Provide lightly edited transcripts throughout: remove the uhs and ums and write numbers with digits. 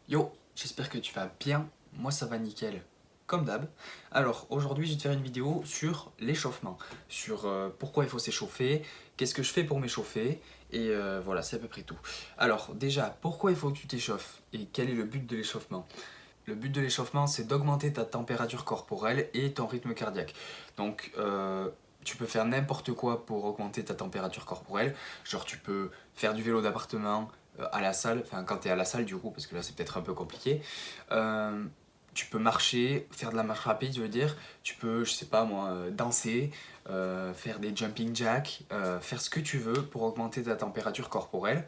Yo, j'espère que tu vas bien, moi ça va nickel, comme d'hab. Alors aujourd'hui je vais te faire une vidéo sur l'échauffement, sur pourquoi il faut s'échauffer, qu'est-ce que je fais pour m'échauffer, et voilà, c'est à peu près tout. Alors déjà, pourquoi il faut que tu t'échauffes, et quel est le but de l'échauffement? Le but de l'échauffement, c'est d'augmenter ta température corporelle et ton rythme cardiaque. Donc tu peux faire n'importe quoi pour augmenter ta température corporelle. Genre tu peux faire du vélo d'appartement à la salle, enfin quand tu es à la salle du coup, parce que là c'est peut-être un peu compliqué. Euh, Tu peux marcher, faire de la marche rapide, je veux dire. Tu peux, je sais pas moi, danser, faire des jumping jacks, faire ce que tu veux pour augmenter ta température corporelle.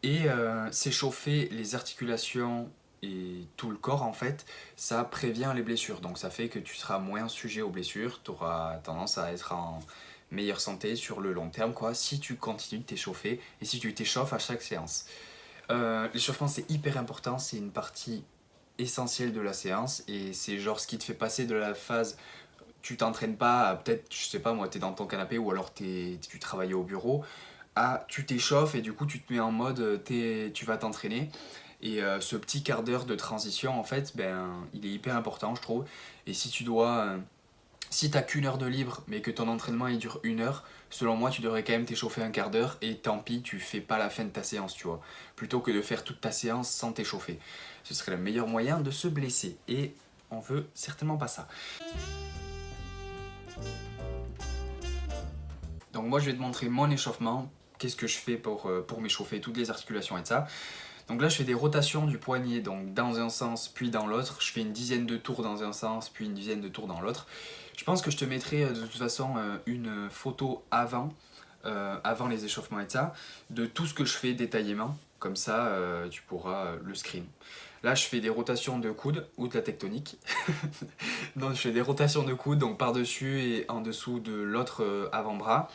Et s'échauffer les articulations et tout le corps en fait, ça prévient les blessures. Donc ça fait que tu seras moins sujet aux blessures, tu auras tendance à être en meilleure santé sur le long terme quoi, si tu continues de t'échauffer et si tu t'échauffes à chaque séance. L'échauffement c'est hyper important, c'est une partie essentielle de la séance et c'est genre ce qui te fait passer de la phase tu t'entraînes pas, peut-être, je sais pas moi, t'es dans ton canapé ou alors tu travailles au bureau, tu t'échauffes et du coup tu te mets en mode tu vas t'entraîner. Et ce petit quart d'heure de transition, en fait, ben, il est hyper important, je trouve. Et si tu dois, si t'as qu'une heure de libre, mais que ton entraînement il dure une heure, selon moi, tu devrais quand même t'échauffer un quart d'heure et tant pis, tu fais pas la fin de ta séance, tu vois. Plutôt que de faire toute ta séance sans t'échauffer. Ce serait le meilleur moyen de se blesser. Et on veut certainement pas ça. Donc moi je vais te montrer mon échauffement, qu'est-ce que je fais pour m'échauffer, toutes les articulations et ça. Donc là je fais des rotations du poignet, donc dans un sens puis dans l'autre. Je fais une dizaine de tours dans un sens puis une dizaine de tours dans l'autre. Je pense que je te mettrai de toute façon une photo avant les échauffements et ça, de tout ce que je fais détaillément. Comme ça tu pourras le screen. Là je fais des rotations de coude ou de la tectonique. Donc je fais des rotations de coude, donc par-dessus et en dessous de l'autre avant-bras.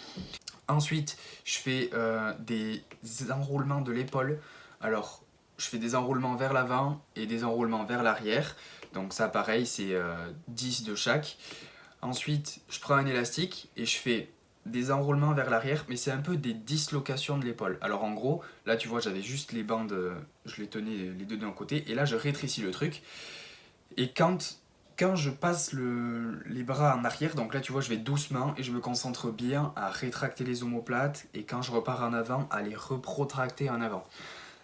Ensuite, je fais des enroulements de l'épaule. Alors, je fais des enroulements vers l'avant et des enroulements vers l'arrière. Donc ça, pareil, c'est 10 de chaque. Ensuite, je prends un élastique et je fais des enroulements vers l'arrière, mais c'est un peu des dislocations de l'épaule. Alors en gros, là tu vois, j'avais juste les bandes, je les tenais les deux d'un côté, et là je rétrécis le truc. Et quand je passe les bras en arrière, donc là tu vois je vais doucement et je me concentre bien à rétracter les omoplates et quand je repars en avant, à les reprotracter en avant.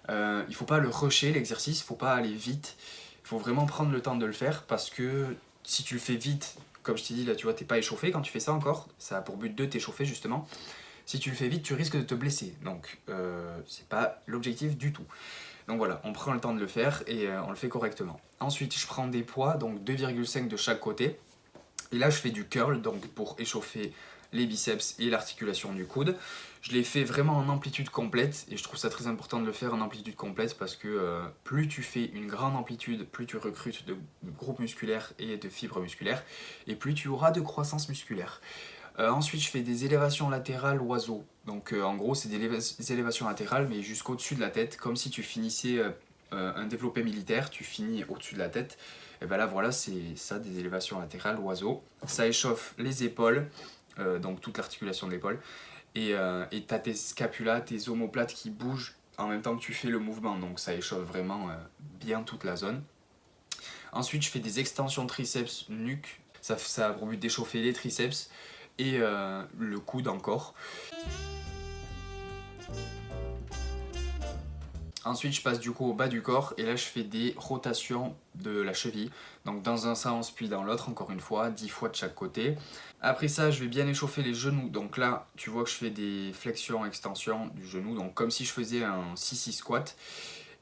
Il faut pas le rusher l'exercice, il faut pas aller vite, il faut vraiment prendre le temps de le faire parce que si tu le fais vite, comme je t'ai dit là tu vois t'es pas échauffé quand tu fais ça encore, ça a pour but de t'échauffer justement. Si tu le fais vite tu risques de te blesser, donc c'est pas l'objectif du tout. Donc voilà, on prend le temps de le faire et on le fait correctement. Ensuite, je prends des poids, donc 2,5 de chaque côté. Et là, je fais du curl, donc pour échauffer les biceps et l'articulation du coude. Je l'ai fait vraiment en amplitude complète et je trouve ça très important de le faire en amplitude complète parce que plus tu fais une grande amplitude, plus tu recrutes de groupes musculaires et de fibres musculaires et plus tu auras de croissance musculaire. Ensuite, je fais des élévations latérales oiseaux. Donc, en gros, c'est des élévations latérales, mais jusqu'au-dessus de la tête, comme si tu finissais un développé militaire, tu finis au-dessus de la tête. Et ben là, voilà, c'est ça, des élévations latérales oiseaux. Ça échauffe les épaules, donc toute l'articulation de l'épaule. Et tu as tes scapulas, tes omoplates qui bougent en même temps que tu fais le mouvement. Donc, ça échauffe vraiment bien toute la zone. Ensuite, je fais des extensions triceps nuque. Ça a pour but d'échauffer les triceps et le coude encore. Ensuite, je passe du coup au bas du corps et là, je fais des rotations de la cheville. Donc dans un sens puis dans l'autre, encore une fois, 10 fois de chaque côté. Après ça, je vais bien échauffer les genoux. Donc là, tu vois que je fais des flexions, extensions du genou. Donc comme si je faisais un 6-6 squat.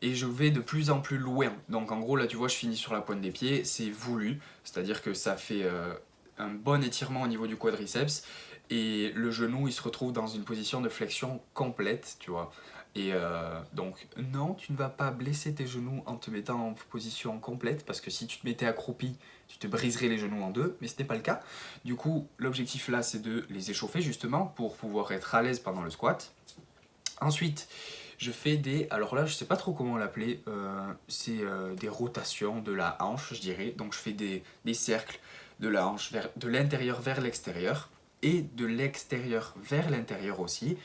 Et je vais de plus en plus loin. Donc en gros, là, tu vois, je finis sur la pointe des pieds. C'est voulu. C'est-à-dire que ça fait un bon étirement au niveau du quadriceps. Et le genou, il se retrouve dans une position de flexion complète, tu vois. Et donc, non, tu ne vas pas blesser tes genoux en te mettant en position complète, parce que si tu te mettais accroupi, tu te briserais les genoux en deux, mais ce n'est pas le cas. Du coup, l'objectif là, c'est de les échauffer justement pour pouvoir être à l'aise pendant le squat. Ensuite, je fais des... Alors là, je sais pas trop comment l'appeler. C'est des rotations de la hanche, je dirais. Donc je fais des cercles de la hanche de l'intérieur vers l'extérieur et de l'extérieur vers l'intérieur aussi.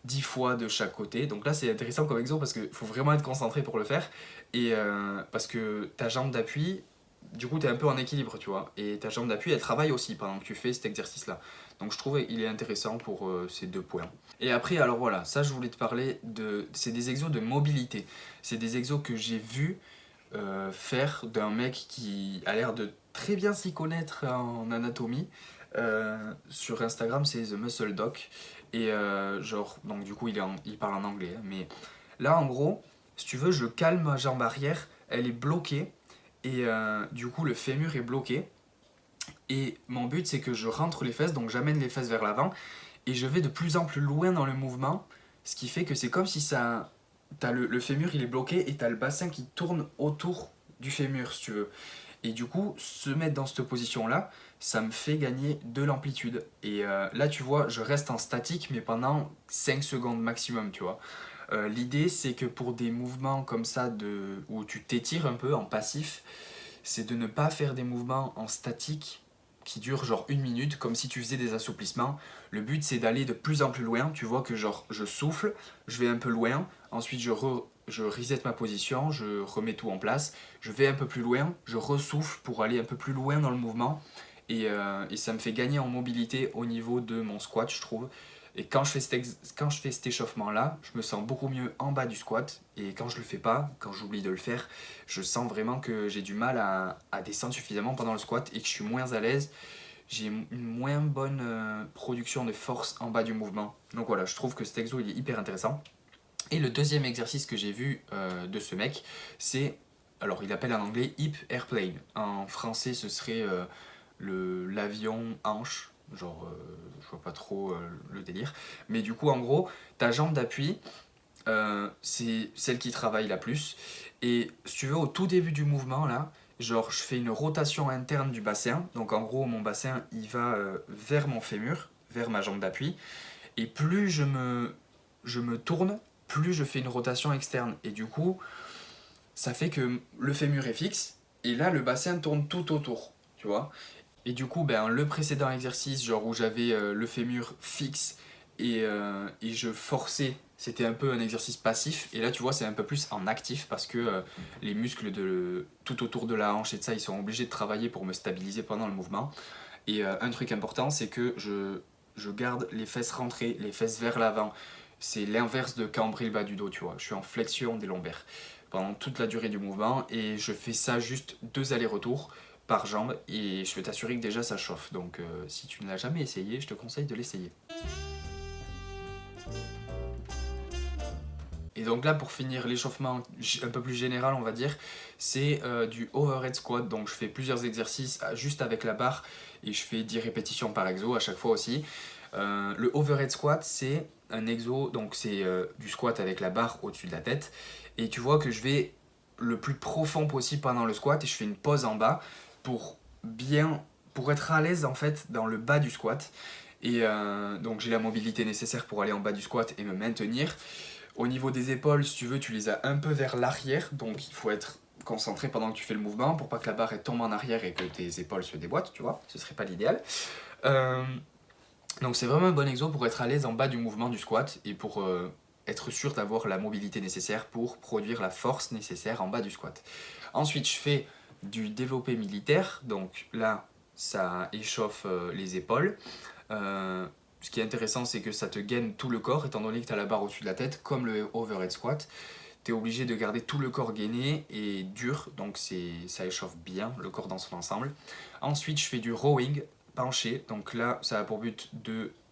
10 fois de chaque côté. Donc là c'est intéressant comme exo parce qu'il faut vraiment être concentré pour le faire. Et parce que ta jambe d'appui, du coup tu es un peu en équilibre, tu vois. Et ta jambe d'appui elle travaille aussi pendant que tu fais cet exercice là. Donc je trouve qu'il est intéressant pour ces 2 points. Et après alors voilà, ça je voulais te parler de... C'est des exos de mobilité. C'est des exos que j'ai vu faire d'un mec qui a l'air de très bien s'y connaître en anatomie. Sur Instagram c'est The Muscle Doc. Et genre, donc du coup il parle en anglais. Hein, mais là en gros, si tu veux, je calme ma jambe arrière, elle est bloquée. Et du coup le fémur est bloqué. Et mon but c'est que je rentre les fesses, donc j'amène les fesses vers l'avant. Et je vais de plus en plus loin dans le mouvement. Ce qui fait que c'est comme si ça... T'as le fémur il est bloqué et t'as le bassin qui tourne autour du fémur si tu veux. Et du coup, se mettre dans cette position-là, ça me fait gagner de l'amplitude. Et là, tu vois, je reste en statique, mais pendant 5 secondes maximum, tu vois. L'idée, c'est que pour des mouvements comme ça, où tu t'étires un peu en passif, c'est de ne pas faire des mouvements en statique qui durent genre 1 minute, comme si tu faisais des assouplissements. Le but, c'est d'aller de plus en plus loin. Tu vois que genre, je souffle, je vais un peu loin, ensuite je reset ma position, je remets tout en place, je vais un peu plus loin, je ressouffle pour aller un peu plus loin dans le mouvement. Et ça me fait gagner en mobilité au niveau de mon squat, je trouve. Et quand je fais cet échauffement-là, je me sens beaucoup mieux en bas du squat. Et quand je le fais pas, quand j'oublie de le faire, je sens vraiment que j'ai du mal à descendre suffisamment pendant le squat et que je suis moins à l'aise. J'ai une moins bonne production de force en bas du mouvement. Donc voilà, je trouve que cet exo il est hyper intéressant. Et le deuxième exercice que j'ai vu de ce mec, c'est, alors il appelle en anglais hip airplane. En français, ce serait l'avion hanche. Genre, je vois pas trop le délire. Mais du coup, en gros, ta jambe d'appui, c'est celle qui travaille la plus. Et si tu veux, au tout début du mouvement, là, genre, je fais une rotation interne du bassin. Donc, en gros, mon bassin, il va vers mon fémur, vers ma jambe d'appui. Et plus je me tourne, plus je fais une rotation externe. Et du coup, ça fait que le fémur est fixe. Et là, le bassin tourne tout autour. Tu vois. Et du coup, ben, le précédent exercice, genre où j'avais le fémur fixe et je forçais, c'était un peu un exercice passif. Et là, tu vois, c'est un peu plus en actif parce que les muscles tout autour de la hanche et de ça, ils sont obligés de travailler pour me stabiliser pendant le mouvement. Et un truc important, c'est que je garde les fesses rentrées, les fesses vers l'avant. C'est l'inverse de cambrer le bas du dos, tu vois. Je suis en flexion des lombaires pendant toute la durée du mouvement et je fais ça juste 2 allers-retours par jambe et je peux t'assurer que déjà ça chauffe. Donc si tu ne l'as jamais essayé, je te conseille de l'essayer. Et donc là pour finir l'échauffement un peu plus général on va dire, c'est du overhead squat. Donc je fais plusieurs exercices juste avec la barre et je fais 10 répétitions par exo à chaque fois aussi. Le overhead squat c'est un exo, donc c'est du squat avec la barre au-dessus de la tête. Et tu vois que je vais le plus profond possible pendant le squat et je fais une pause en bas pour pour être à l'aise en fait dans le bas du squat. Et donc j'ai la mobilité nécessaire pour aller en bas du squat et me maintenir. Au niveau des épaules, si tu veux, tu les as un peu vers l'arrière, donc il faut être concentré pendant que tu fais le mouvement pour pas que la barre elle tombe en arrière et que tes épaules se déboîtent, tu vois, ce serait pas l'idéal. Donc c'est vraiment un bon exo pour être à l'aise en bas du mouvement du squat et pour être sûr d'avoir la mobilité nécessaire pour produire la force nécessaire en bas du squat. Ensuite, je fais du développé militaire, donc là, ça échauffe les épaules. Ce qui est intéressant, c'est que ça te gaine tout le corps, étant donné que tu as la barre au-dessus de la tête, comme le overhead squat. Tu es obligé de garder tout le corps gainé et dur, donc ça échauffe bien le corps dans son ensemble. Ensuite, je fais du rowing penché, donc là, ça a pour but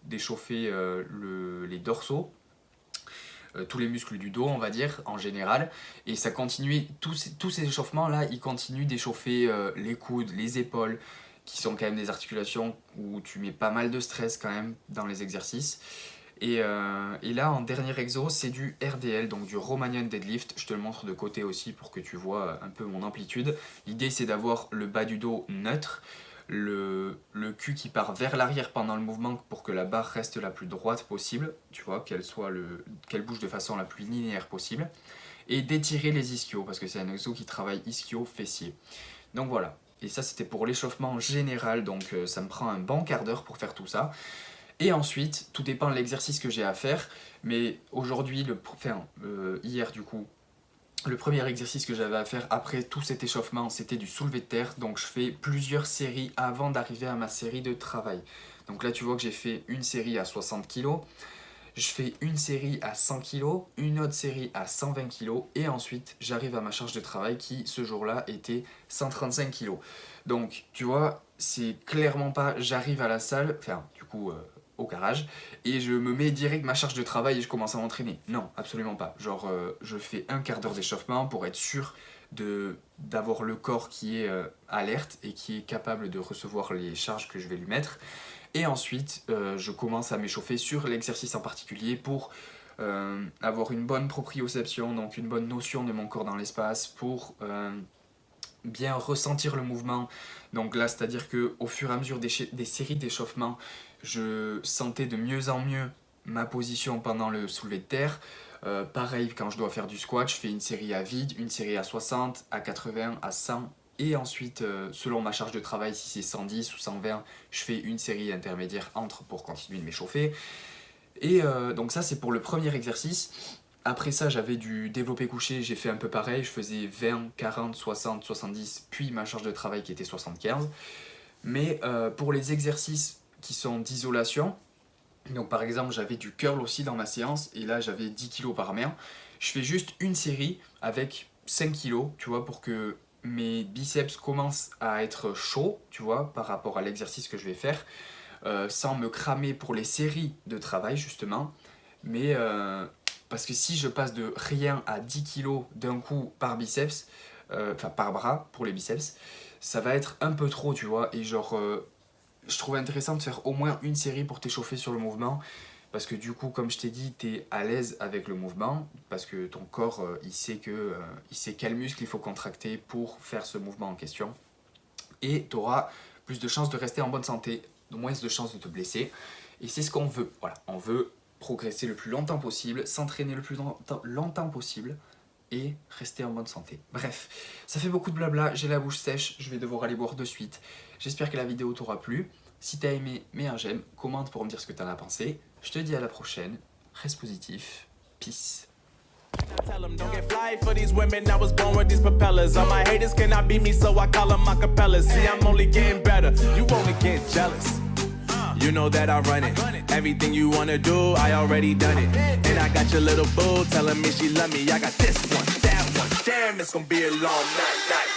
d'échauffer les dorsaux, tous les muscles du dos, on va dire, en général. Et ça continue, tous ces échauffements-là, ils continuent d'échauffer les coudes, les épaules, qui sont quand même des articulations où tu mets pas mal de stress quand même dans les exercices. Et là, en dernier exo, c'est du RDL, donc du Romanian Deadlift. Je te le montre de côté aussi pour que tu vois un peu mon amplitude. L'idée, c'est d'avoir le bas du dos neutre, le cul qui part vers l'arrière pendant le mouvement pour que la barre reste la plus droite possible, tu vois, qu'elle bouge de façon la plus linéaire possible, et d'étirer les ischios, parce que c'est un exo qui travaille ischio-fessier. Donc voilà, et ça c'était pour l'échauffement général, donc ça me prend un bon quart d'heure pour faire tout ça. Et ensuite, tout dépend de l'exercice que j'ai à faire, mais aujourd'hui, hier du coup, le premier exercice que j'avais à faire après tout cet échauffement, c'était du soulevé de terre. Donc je fais plusieurs séries avant d'arriver à ma série de travail. Donc là, tu vois que j'ai fait une série à 60 kg, je fais une série à 100 kg, une autre série à 120 kg, et ensuite j'arrive à ma charge de travail qui, ce jour-là, était 135 kg. Donc, tu vois, c'est clairement pas j'arrive à la salle, au garage, et je me mets direct ma charge de travail et je commence à m'entraîner. Non, absolument pas. Genre, je fais un quart d'heure d'échauffement pour être sûr d'avoir le corps qui est alerte et qui est capable de recevoir les charges que je vais lui mettre. Et ensuite, je commence à m'échauffer sur l'exercice en particulier pour avoir une bonne proprioception, donc une bonne notion de mon corps dans l'espace, pour bien ressentir le mouvement. Donc là, c'est-à-dire qu'au fur et à mesure des séries d'échauffement, je sentais de mieux en mieux ma position pendant le soulevé de terre. Pareil, quand je dois faire du squat, je fais une série à vide, une série à 60, à 80, à 100. Et ensuite, selon ma charge de travail, si c'est 110 ou 120, je fais une série intermédiaire entre pour continuer de m'échauffer. Et donc ça, c'est pour le premier exercice. Après ça, j'avais du développé couché, j'ai fait un peu pareil. Je faisais 20, 40, 60, 70, puis ma charge de travail qui était 75. Mais pour les exercices qui sont d'isolation, donc par exemple, j'avais du curl aussi dans ma séance, et là, j'avais 10 kg par main. Je fais juste une série avec 5 kg, tu vois, pour que mes biceps commencent à être chauds, tu vois, par rapport à l'exercice que je vais faire, sans me cramer pour les séries de travail, justement. Mais parce que si je passe de rien à 10 kg d'un coup par biceps, par bras pour les biceps, ça va être un peu trop, tu vois, et genre, je trouvais intéressant de faire au moins une série pour t'échauffer sur le mouvement, parce que du coup, comme je t'ai dit, t'es à l'aise avec le mouvement, parce que ton corps, il sait quel muscle il faut contracter pour faire ce mouvement en question, et tu auras plus de chances de rester en bonne santé, moins de chances de te blesser, et c'est ce qu'on veut. Voilà, on veut progresser le plus longtemps possible, s'entraîner le plus longtemps possible, et rester en bonne santé. Bref, ça fait beaucoup de blabla, j'ai la bouche sèche, je vais devoir aller boire de suite. J'espère que la vidéo t'aura plu. Si t'as aimé, mets un j'aime, commente pour me dire ce que t'en as pensé. Je te dis à la prochaine, reste positif, peace. Tell them don't get fly for these women. I was born with these propellers. All my haters cannot beat me, so I call them acapellas. See, I'm only getting better. You only get jealous. You know that I run it. Everything you wanna do, I already done it. And I got your little boo telling me she love me. I got this one, that one. Damn, it's gonna be a long night.